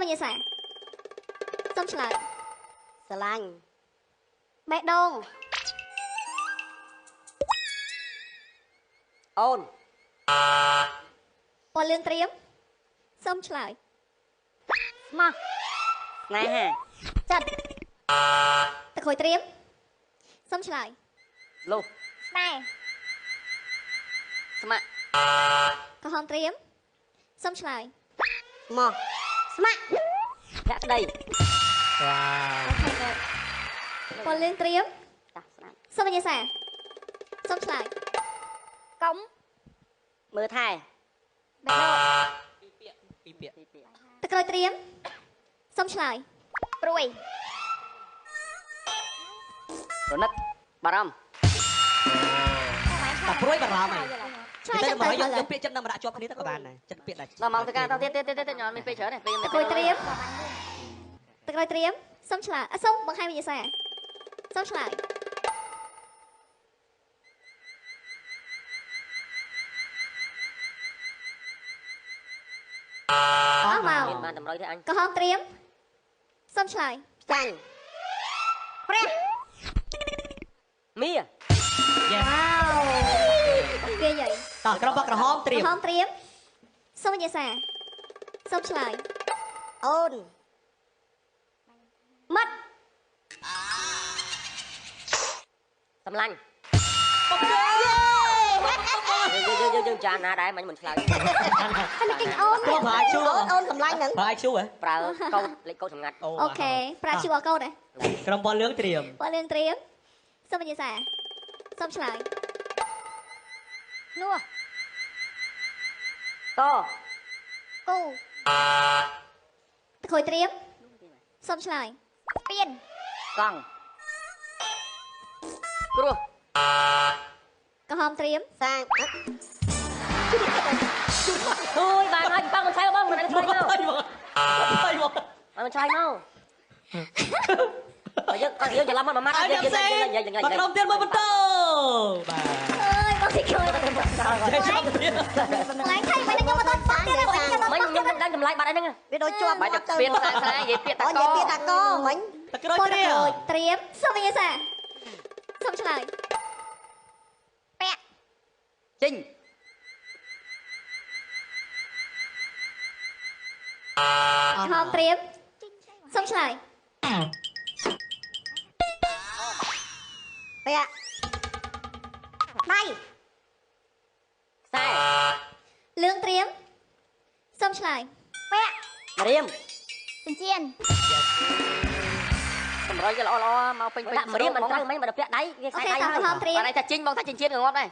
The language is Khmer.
វិញ្ញាសាសូមឆ្លើយ ស្រឡាញ់ បេះដូង អូន ពណ៌លឿងត្រៀមសូមឆ្លើយ ស្មោះស្នេហា ចិត្តតក្រួយត្រៀមសូមឆ្លើយ លុះ ស្នេហ៍ ស្មាក់ ក្រហមត្រៀមសូមឆ្លើយ ស្មោះស្មាក់ភក្តី វ៉ា ពណ៌លឿងត្រៀម តាស្ដាប់ សូមវិញ្ញាសាសូមឆ្លើយកុំ មើលថែ បេះដូង ពីពាក្យ តក្រួយត្រៀមសូមឆ្លើយព្រួយ រនឹកបារម្ភ តែព្រួយបារម្ភហើយ ឆ្លើយ តែ ចាំ មក ទៅ យកពាក្យចិត្តនឹងមកដាក់ជាប់គ្នាទៅក៏បានដែរចិត្តពាក្យដែរ ដល់មកទៅការទៅទៀតញ៉ាំមានពេលច្រើនទេពេល តក្រួយត្រៀមតក្រួយត្រៀមសូមឆ្លើយសូមបង្ហាញវិញ្ញាសាសូមឆ្លើយអស់មក មានបានតម្រូវទេអញ ក្រហមត្រៀមសូមឆ្លើយ ចាញ់ព្រះមី យេ វាយហើយ តោះក្រុមបកក្រហមត្រៀ ក្រ ម ហមត្រៀមសូមវិញ្ញាសាសូមឆ្លើយ អូនម៉ាត់សម្លាញ់យើងចានណាដែរមិនឆ្លើយ អានេះគេអូន ព្រោះប្រាជួ អូនសម្លាញ់ហ្នឹង ប្រាជួហ៎ ប្រើកោតលេខកោតសម្ងាត់ អូខេប្រាជួអកូនដែរ ក្រុមបលលឿងត្រៀម ពណ៌លឿងត្រៀមសូមវិញ្ញាសាសូមឆ្លើយនោះ ត គូតក្រួយត្រៀមសូមឆ្លើយស្ពានក ង់គ្រោះ ក្រហមត្រៀម សាងអូយបានហើយបងមិនឆ្លើយបងមិនឆ្លើយមក ទៅមក មិនឆ្លើយមកយើងច្រឡំមកម៉ាត់ អើ យើង ផ្សេងបក្រុមទៀតមកបន្តបាទ អើយបងស៊ីឃើញ ចេះចាប់ទៀត ឡើងថៃមិនខ្ញុំមកដល់ប៉ាទៀតហើយខ្ញុំ មិញខ្ញុំដឹងចម្លែកបាត់ហើយហ្នឹងវាដូចជាប់បាច់ទៅពៀនខ្សែខ្សែនិយាយពាក្យតាកនិយាយពាក្យតាកមិញ តក្រួយ ពណ៌ ត្រៀម ត្រៀមសូមវិញ្ញាសាសូមឆ្លើយពាក់ ចេញ ក្រហមត្រៀមសូមឆ្លើយ ពាក់ដៃខ្សែ លឿងត្រៀមសូមឆ្លើយពាក់ រៀម ចិញ្ចៀន សម្រាប់គេល្អមកពេញដាក់រៀមមិនត្រូវមិញមកពាក់ដៃគេខ្សែដៃហើយបាទតែចេញបងថាចិញ្ចៀនងាប់ដែរ